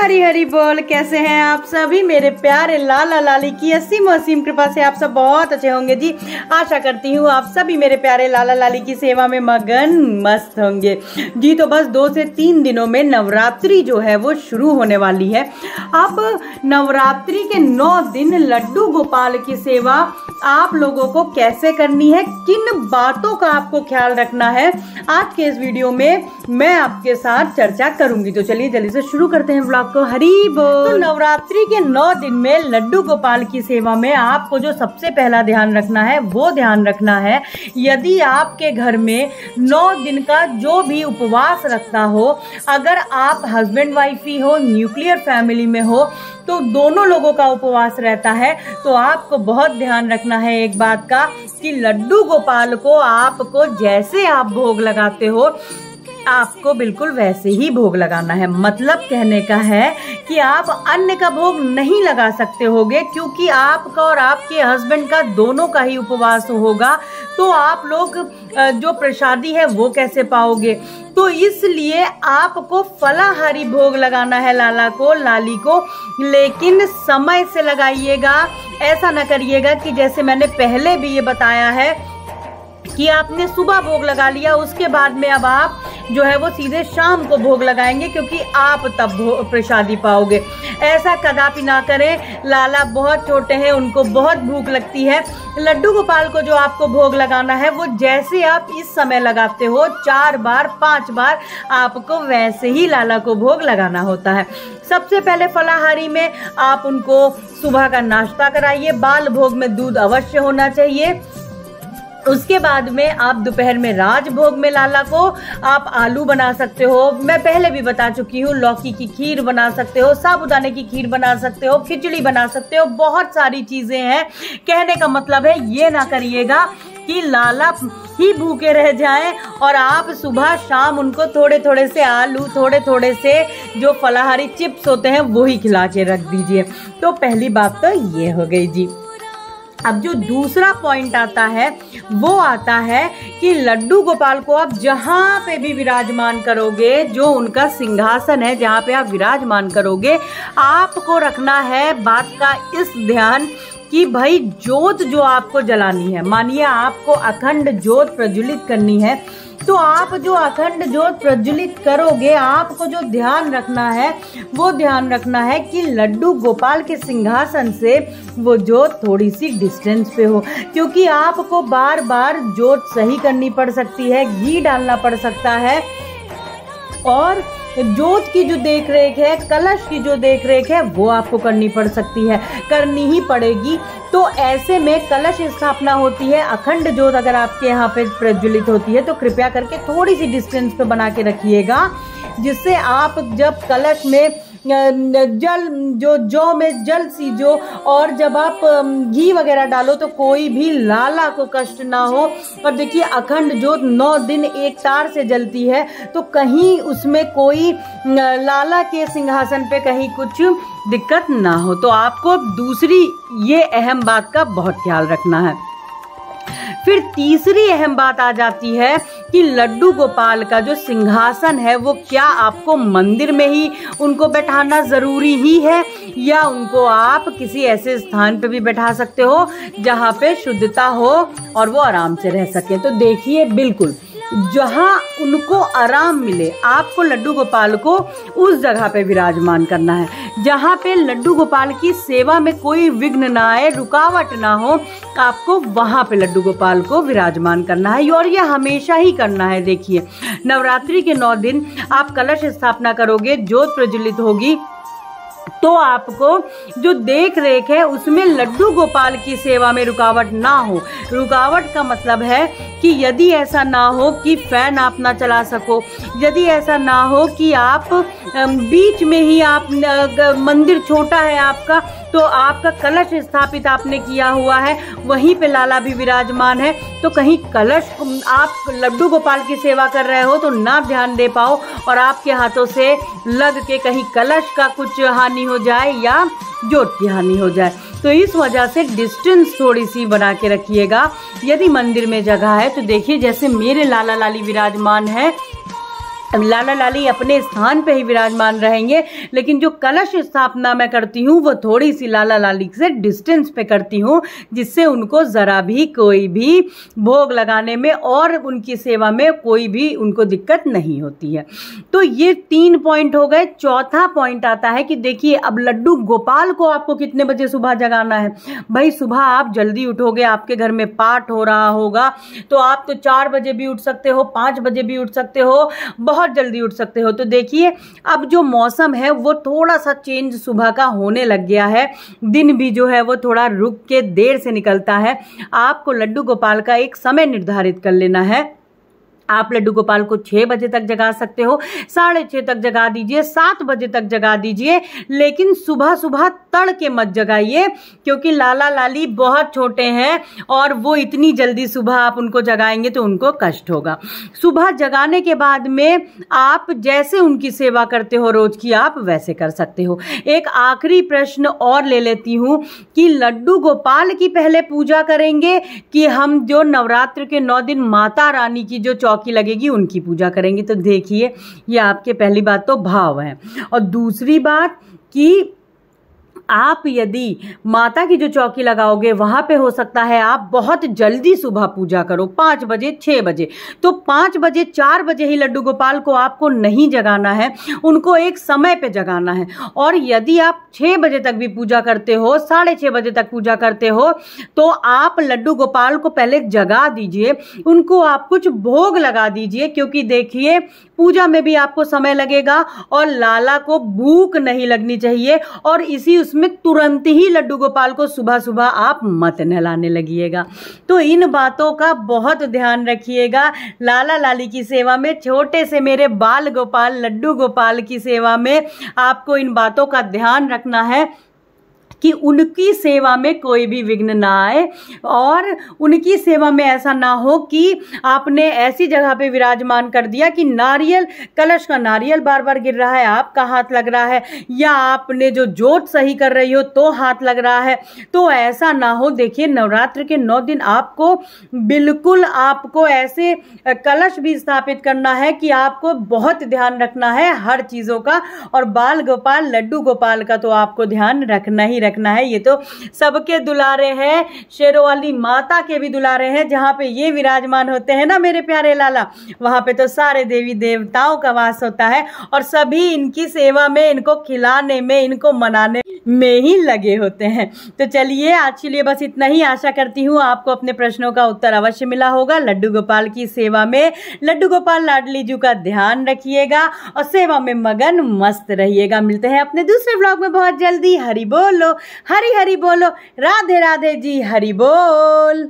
हरी हरी बोल। कैसे हैं आप सभी मेरे प्यारे लाला लाली की असीम असीम कृपा से आप सब बहुत अच्छे होंगे जी। आशा करती हूँ आप सभी मेरे प्यारे लाला लाली की सेवा में मगन मस्त होंगे जी। तो बस 2 से 3 दिनों में नवरात्रि जो है वो शुरू होने वाली है। अब नवरात्रि के 9 दिन लड्डू गोपाल की सेवा आप लोगों को कैसे करनी है, किन बातों का आपको ख्याल रखना है, आज के इस वीडियो में मैं आपके साथ चर्चा करूंगी। तो चलिए जल्दी से शुरू करते हैं व्लॉग को। हरी बोल। तो नवरात्रि के 9 दिन में लड्डू गोपाल की सेवा में आपको जो सबसे पहला ध्यान रखना है वो ध्यान रखना है, यदि आपके घर में 9 दिन का जो भी उपवास रखता हो, अगर आप हस्बैंड वाइफ ही हो, न्यूक्लियर फैमिली में हो, तो दोनों लोगों का उपवास रहता है, तो आपको बहुत ध्यान रखना है एक बात का कि लड्डू गोपाल को आपको जैसे आप भोग लगाते हो आपको बिल्कुल वैसे ही भोग लगाना है। मतलब कहने का है कि आप अन्य का भोग नहीं लगा सकते होगे, क्योंकि आपका और आपके हस्बैंड का दोनों का ही उपवास होगा, तो आप लोग जो प्रसादी है वो कैसे पाओगे। तो इसलिए आपको फलाहारी भोग लगाना है लाला को, लाली को, लेकिन समय से लगाइएगा। ऐसा न करिएगा कि जैसे मैंने पहले भी ये बताया है कि आपने सुबह भोग लगा लिया, उसके बाद में अब आप जो है वो सीधे शाम को भोग लगाएंगे, क्योंकि आप तब प्रसादी पाओगे। ऐसा कदापि ना करें। लाला बहुत छोटे हैं, उनको बहुत भूख लगती है। लड्डू गोपाल को जो आपको भोग लगाना है वो जैसे आप इस समय लगाते हो 4 बार 5 बार, आपको वैसे ही लाला को भोग लगाना होता है। सबसे पहले फलाहारी में आप उनको सुबह का नाश्ता कराइए। बाल भोग में दूध अवश्य होना चाहिए। उसके बाद में आप दोपहर में राजभोग में लाला को आप आलू बना सकते हो, मैं पहले भी बता चुकी हूँ, लौकी की खीर बना सकते हो, साबूदाने की खीर बना सकते हो, खिचड़ी बना सकते हो, बहुत सारी चीजें हैं। कहने का मतलब है ये ना करिएगा कि लाला ही भूखे रह जाएं और आप सुबह शाम उनको थोड़े थोड़े से आलू, थोड़े थोड़े से जो फलाहारी चिप्स होते हैं वो ही खिला के रख दीजिए। तो पहली बात तो ये हो गई जी। अब जो दूसरा पॉइंट आता है वो आता है कि लड्डू गोपाल को आप जहाँ पे भी विराजमान करोगे, जो उनका सिंहासन है जहाँ पे आप विराजमान करोगे, आपको रखना है बात का इस ध्यान कि भाई जोत जो आपको जलानी है, मानिए आपको अखंड जोत प्रज्वलित करनी है, तो आप जो अखंड जोत प्रज्वलित करोगे, आपको जो ध्यान रखना है वो ध्यान रखना है कि लड्डू गोपाल के सिंहासन से वो जोत थोड़ी सी डिस्टेंस पे हो, क्योंकि आपको बार बार जोत सही करनी पड़ सकती है, घी डालना पड़ सकता है, और जोत की जो देख रेख है, कलश की जो देख रेख है वो आपको करनी पड़ सकती है, करनी ही पड़ेगी। तो ऐसे में कलश स्थापना होती है, अखंड जोत अगर आपके यहाँ पे प्रज्वलित होती है तो कृपया करके थोड़ी सी डिस्टेंस पे बना के रखिएगा, जिससे आप जब कलश में जल जो जौ में जल सीजो और जब आप घी वगैरह डालो तो कोई भी लाला को कष्ट ना हो। और देखिए अखंड जोत 9 दिन एक तार से जलती है, तो कहीं उसमें कोई लाला के सिंहासन पे कहीं कुछ दिक्कत ना हो। तो आपको दूसरी ये अहम बात का बहुत ख्याल रखना है। फिर तीसरी अहम बात आ जाती है कि लड्डू गोपाल का जो सिंहासन है वो क्या आपको मंदिर में ही उनको बैठाना जरूरी ही है, या उनको आप किसी ऐसे स्थान पे भी बैठा सकते हो जहाँ पे शुद्धता हो और वो आराम से रह सके। तो देखिए बिल्कुल जहाँ उनको आराम मिले, आपको लड्डू गोपाल को उस जगह पे विराजमान करना है जहाँ पे लड्डू गोपाल की सेवा में कोई विघ्न ना आए, रुकावट ना हो, आपको वहाँ पे लड्डू गोपाल को विराजमान करना है, और ये हमेशा ही करना है। देखिए नवरात्रि के 9 दिन आप कलश स्थापना करोगे, ज्योत प्रज्वलित होगी, तो आपको जो देख रेख है उसमें लड्डू गोपाल की सेवा में रुकावट ना हो। रुकावट का मतलब है कि यदि ऐसा ना हो कि फैन आप ना चला सको, यदि ऐसा ना हो कि आप बीच में ही आप मंदिर छोटा है आपका, तो आपका कलश स्थापित आपने किया हुआ है, वहीं पे लाला भी विराजमान है, तो कहीं कलश आप लड्डू गोपाल की सेवा कर रहे हो तो ना ध्यान दे पाओ और आपके हाथों से लग के कहीं कलश का कुछ हानि हो जाए या जोत की हानि हो जाए। तो इस वजह से डिस्टेंस थोड़ी सी बना के रखिएगा। यदि मंदिर में जगह है तो देखिए जैसे मेरे लाला लाली विराजमान है, लाला लाली अपने स्थान पे ही विराजमान रहेंगे, लेकिन जो कलश स्थापना मैं करती हूँ वो थोड़ी सी लाला लाली से डिस्टेंस पे करती हूँ, जिससे उनको ज़रा भी कोई भी भोग लगाने में और उनकी सेवा में कोई भी उनको दिक्कत नहीं होती है। तो ये 3 पॉइंट हो गए। चौथा पॉइंट आता है कि देखिए, अब लड्डू गोपाल को आपको कितने बजे सुबह जगाना है। भाई सुबह आप जल्दी उठोगे, आपके घर में पाठ हो रहा होगा, तो आप तो 4 बजे भी उठ सकते हो, 5 बजे भी उठ सकते हो, बहुत जल्दी उठ सकते हो। तो देखिए, अब जो मौसम है वो थोड़ा सा चेंज सुबह का होने लग गया है, दिन भी जो है वो थोड़ा रुक के देर से निकलता है। आपको लड्डू गोपाल का एक समय निर्धारित कर लेना है। आप लड्डू गोपाल को 6 बजे तक जगा सकते हो, 6:30 तक जगा दीजिए, 7 बजे तक जगा दीजिए, लेकिन सुबह सुबह तड़के मत जगाइए, क्योंकि लाला लाली बहुत छोटे हैं और वो इतनी जल्दी सुबह आप उनको जगाएंगे तो उनको कष्ट होगा। सुबह जगाने के बाद में आप जैसे उनकी सेवा करते हो रोज की, आप वैसे कर सकते हो। एक आखिरी प्रश्न और ले लेती हूँ कि लड्डू गोपाल की पहले पूजा करेंगे कि हम जो नवरात्र के 9 दिन माता रानी की जो चौकी लगेगी उनकी पूजा करेंगे। तो देखिए, ये आपके पहली बात तो भाव है, और दूसरी बात कि आप यदि माता की जो चौकी लगाओगे वहां पे हो सकता है आप बहुत जल्दी सुबह पूजा करो, 5 बजे 6 बजे। तो 5 बजे 4 बजे ही लड्डू गोपाल को आपको नहीं जगाना है, उनको एक समय पे जगाना है। और यदि आप 6 बजे तक भी पूजा करते हो, 6:30 बजे तक पूजा करते हो, तो आप लड्डू गोपाल को पहले जगा दीजिए, उनको आप कुछ भोग लगा दीजिए, क्योंकि देखिए पूजा में भी आपको समय लगेगा और लाला को भूख नहीं लगनी चाहिए, और इसी उसमें तुरंत ही लड्डू गोपाल को सुबह सुबह आप मत नहलाने लगिएगा। तो इन बातों का बहुत ध्यान रखिएगा। लाला लाली की सेवा में, छोटे से मेरे बाल गोपाल लड्डू गोपाल की सेवा में आपको इन बातों का ध्यान रखना है कि उनकी सेवा में कोई भी विघ्न ना आए, और उनकी सेवा में ऐसा ना हो कि आपने ऐसी जगह पे विराजमान कर दिया कि नारियल, कलश का नारियल बार बार गिर रहा है, आपका हाथ लग रहा है, या आपने जो जोत सही कर रही हो तो हाथ लग रहा है। तो ऐसा ना हो। देखिए, नवरात्र के 9 दिन आपको बिल्कुल आपको ऐसे कलश भी स्थापित करना है कि आपको बहुत ध्यान रखना है हर चीजों का, और बाल गोपाल लड्डू गोपाल का तो आपको ध्यान रखना ही रखना है। ये तो सबके दुलारे हैं, शेरों वाली माता के भी दुलारे हैं। जहां पे ये विराजमान होते हैं ना मेरे प्यारे लाला, वहां पे तो सारे देवी देवताओं का वास होता है, और सभी इनकी सेवा में, इनको खिलाने में, इनको मनाने में ही लगे होते हैं। तो चलिए, आज के लिए बस इतना ही। आशा करती हूँ आपको अपने प्रश्नों का उत्तर अवश्य मिला होगा। लड्डू गोपाल की सेवा में लड्डू गोपाल लाडली जी का ध्यान रखिएगा और सेवा में मगन मस्त रहिएगा। मिलते हैं अपने दूसरे व्लॉग में बहुत जल्दी। हरि बोलो, हरि हरि बोलो, राधे राधे जी, हरि बोल।